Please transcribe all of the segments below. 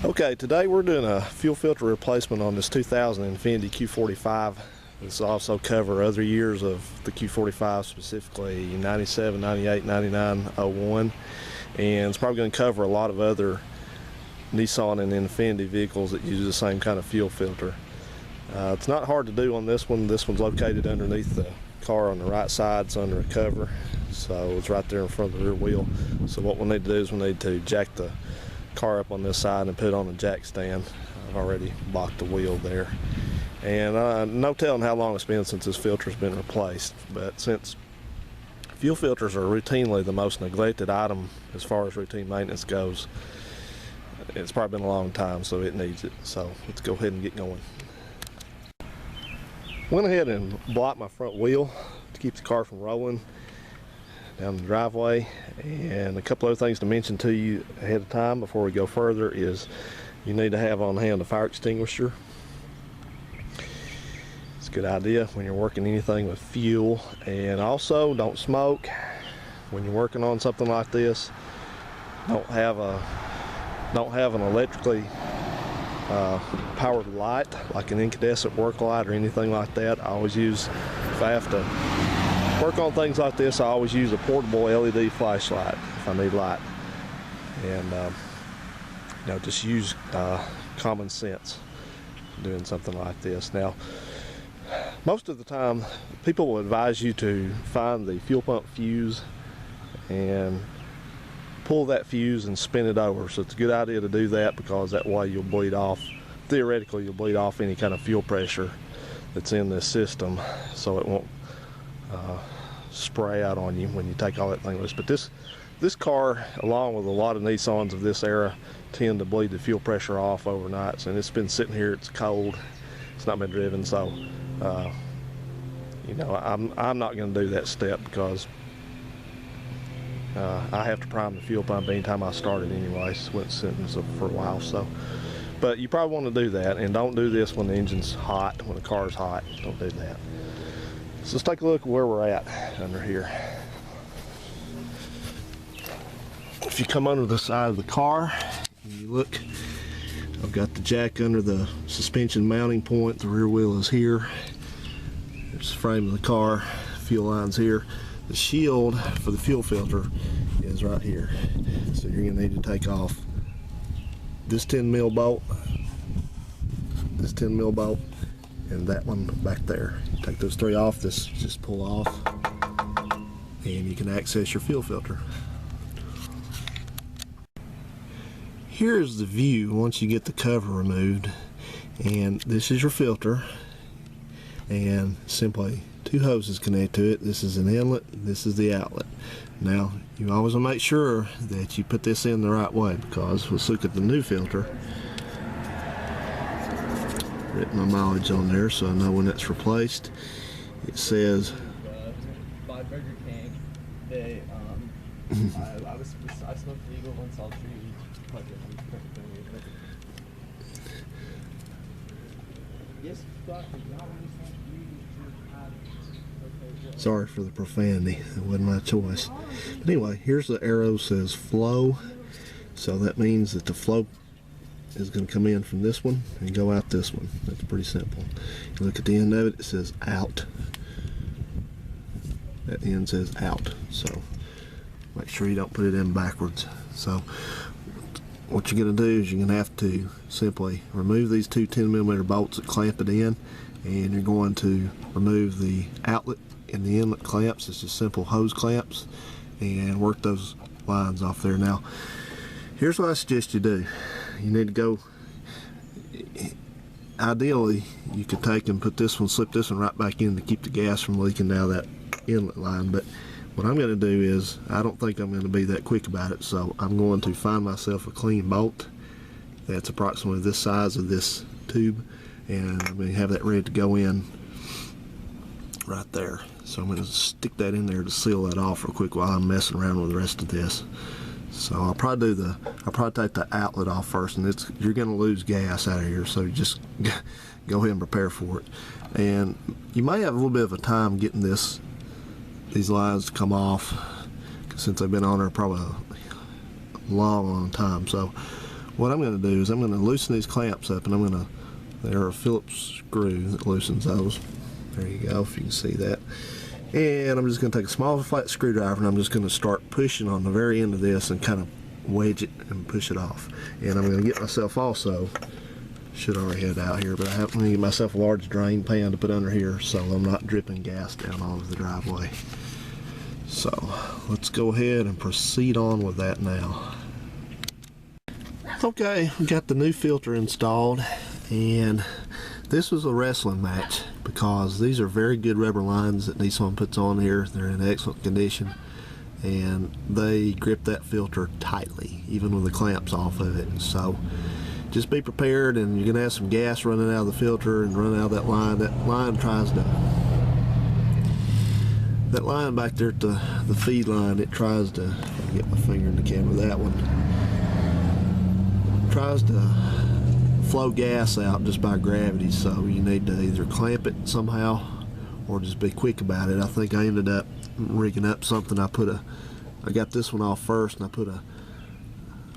Okay, today we're doing a fuel filter replacement on this 2000 Infiniti Q45. This will also cover other years of the Q45, specifically 97, 98, 99, 01. And it's probably going to cover a lot of other Nissan and Infiniti vehicles that use the same kind of fuel filter. It's not hard to do on this one. This one's located underneath the car on the right side. It's under a cover, so it's right there in front of the rear wheel. So what we'll need to do is we'll need to jack the car up on this side and put it on a jack stand. I've already blocked the wheel there. And no telling how long it's been since this filter's been replaced, but since fuel filters are routinely the most neglected item as far as routine maintenance goes, it's probably been a long time, so it needs it. So let's go ahead and get going. Went ahead and blocked my front wheel to keep the car from rolling down the driveway. And a couple other things to mention to you ahead of time before we go further is you need to have on hand a fire extinguisher. It's a good idea when you're working anything with fuel. And also, don't smoke when you're working on something like this. Don't have an electrically powered light like an incandescent work light or anything like that. I always use, if I have to work on things like this, I always use a portable LED flashlight if I need light. And just use common sense doing something like this. Now, most of the time people will advise you to find the fuel pump fuse and pull that fuse and spin it over. So it's a good idea to do that, because that way you'll bleed off, theoretically you'll bleed off any kind of fuel pressure that's in this system, so it won't spray out on you when you take all that thing loose. But this car, along with a lot of Nissans of this era, tend to bleed the fuel pressure off overnight. And it's been sitting here, it's cold, it's not been driven, so I'm not going to do that step, because I have to prime the fuel pump anytime I start it anyway. So it's sitting for a while. So, but you probably want to do that, and don't do this when the engine's hot, when the car's hot. Don't do that. So let's take a look at where we're at under here. If you come under the side of the car and you look, I've got the jack under the suspension mounting point. The rear wheel is here. There's the frame of the car. Fuel line's here. The shield for the fuel filter is right here. So you're gonna need to take off this 10mm bolt, this 10mm bolt, and that one back there. Take those three off. This just pull off, and you can access your fuel filter. Here's the view once you get the cover removed, and this is your filter, and simply two hoses connect to it. This is an inlet, this is the outlet. Now you always want to make sure that you put this in the right way, because let's look at the new filter. Written my mileage on there so I know when it's replaced. It says by Burger King. They I smoked legal once all three. Yes, sorry for the profanity, it wasn't my choice. But anyway, here's the arrow says flow, so that means that the flow is going to come in from this one and go out this one. That's pretty simple. You look at the end of it, it says out. That end says out, so make sure you don't put it in backwards. So what you're going to do is you're going to have to simply remove these two 10mm bolts that clamp it in, and you're going to remove the outlet and the inlet clamps. It's just simple hose clamps, and work those lines off there. Now here's what I suggest you do. You need to go, ideally you could take and put this one, slip this one right back in to keep the gas from leaking down that inlet line. But what I'm going to do is, I don't think I'm going to be that quick about it, so I'm going to find myself a clean bolt that's approximately this size of this tube, and I'm going to have that ready to go in right there. So I'm going to stick that in there to seal that off real quick while I'm messing around with the rest of this. So I'll probably take the outlet off first, and you're going to lose gas out of here, so just go ahead and prepare for it. And you may have a little bit of a time getting these lines to come off, since they've been on there probably a long time. So what I'm going to do is I'm going to loosen these clamps up, and I'm going to, they're a Phillips screw that loosens those. There you go, if you can see that. And I'm just going to take a small flat screwdriver, and I'm just going to start pushing on the very end of this and kind of wedge it and push it off. And I'm going to get myself also, should already have it out here, but I'm going to get myself a large drain pan to put under here so I'm not dripping gas down all over the driveway. So let's go ahead and proceed on with that now. Okay, we got the new filter installed, and this was a wrestling match because these are very good rubber lines that Nissan puts on here. They're in excellent condition, and they grip that filter tightly, even with the clamps off of it. So just be prepared, and you're going to have some gas running out of the filter and running out of that line. That line tries to, that line back there at the feed line, it tries to, I'll get my finger in the camera, that one tries to flow gas out just by gravity, so you need to either clamp it somehow or just be quick about it. I think I ended up rigging up something. I got this one off first, and I put a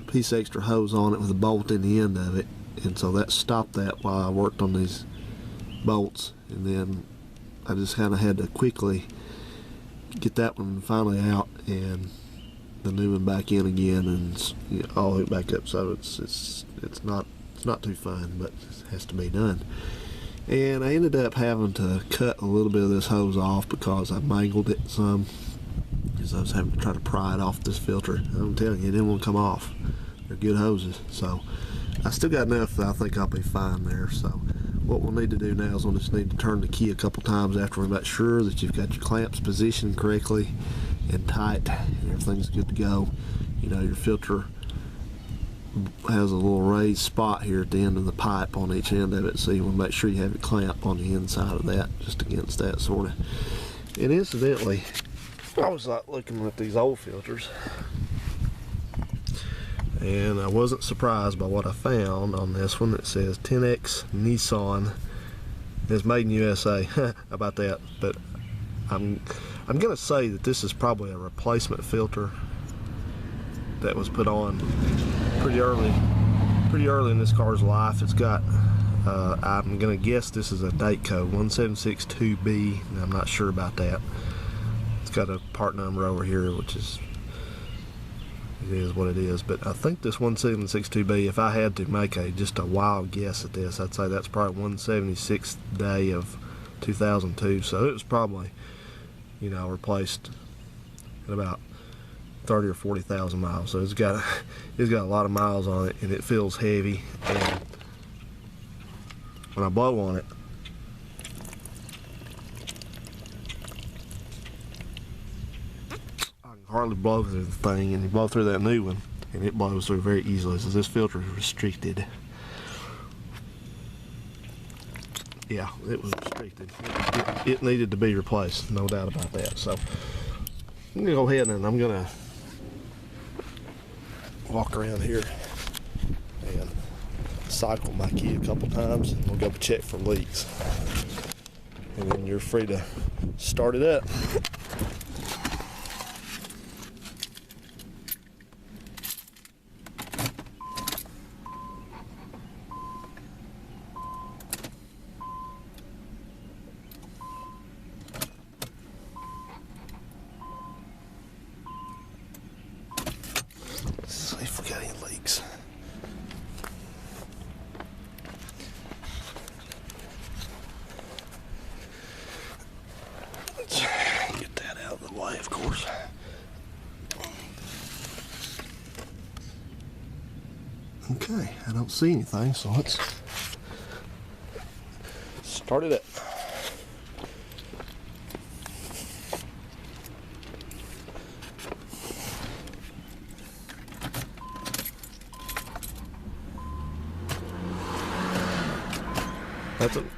piece of extra hose on it with a bolt in the end of it, and so that stopped that while I worked on these bolts. And then I just kind of had to quickly get that one finally out and the new one back in again, and all it back up. So it's not too fun, but it has to be done. And I ended up having to cut a little bit of this hose off because I mangled it some, because I was having to try to pry it off this filter. I'm telling you, it didn't want to come off. They're good hoses, so I still got enough that I think I'll be fine there. So what we'll need to do now is we'll just need to turn the key a couple times after we make sure that you've got your clamps positioned correctly and tight and everything's good to go. You know, your filter has a little raised spot here at the end of the pipe on each end of it, so you want to make sure you have it clamped on the inside of that, just against that sort of. And incidentally, I was like looking at these old filters, and I wasn't surprised by what I found on this one. It says 10X Nissan. It's made in USA. About that, but I'm gonna say that this is probably a replacement filter that was put on pretty early in this car's life. It's got I'm gonna guess this is a date code 1762B. I'm not sure about that. It's got a part number over here, which is, it is what it is, but I think this 1762B, if I had to make just a wild guess at this, I'd say that's probably 176th day of 2002. So it was probably, you know, replaced at about 30 or 40,000 miles. So it's got a lot of miles on it, and it feels heavy, and when I blow on it, I can hardly blow through the thing, and you blow through that new one and it blows through very easily. So this filter is restricted. Yeah, it was restricted. It needed to be replaced, no doubt about that. So I'm gonna go ahead and I'm gonna walk around here and cycle my key a couple times, and we'll go check for leaks, and then you're free to start it up. Let's see if we got any leaks. Let's get that out of the way, of course. Okay, I don't see anything, so let's start it up.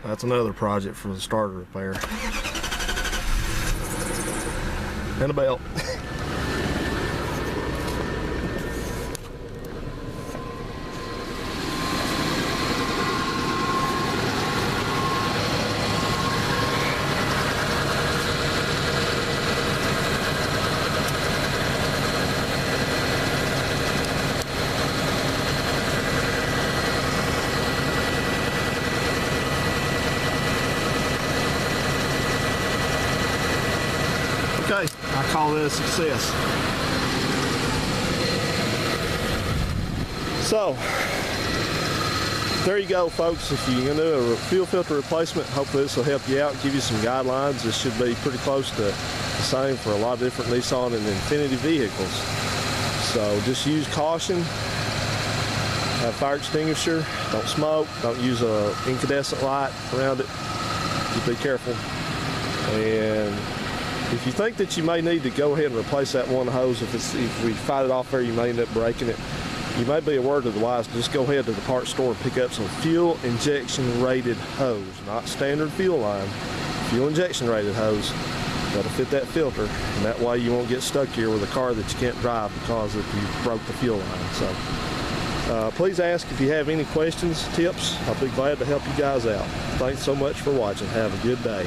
That's another project for the starter repair. And a belt. call that a success. So, there you go, folks. If you're going to do a fuel filter replacement, hopefully this will help you out, give you some guidelines. This should be pretty close to the same for a lot of different Nissan and Infiniti vehicles. So just use caution. Have a fire extinguisher. Don't smoke. Don't use an incandescent light around it. Just be careful. And if you think that you may need to go ahead and replace that one hose, if we fight it off there, you may end up breaking it. You may be a word to the wise. Just go ahead to the parts store and pick up some fuel injection rated hose, not standard fuel line. Fuel injection rated hose that'll fit that filter, and that way you won't get stuck here with a car that you can't drive because if you broke the fuel line. So please ask if you have any questions, tips. I'll be glad to help you guys out. Thanks so much for watching. Have a good day.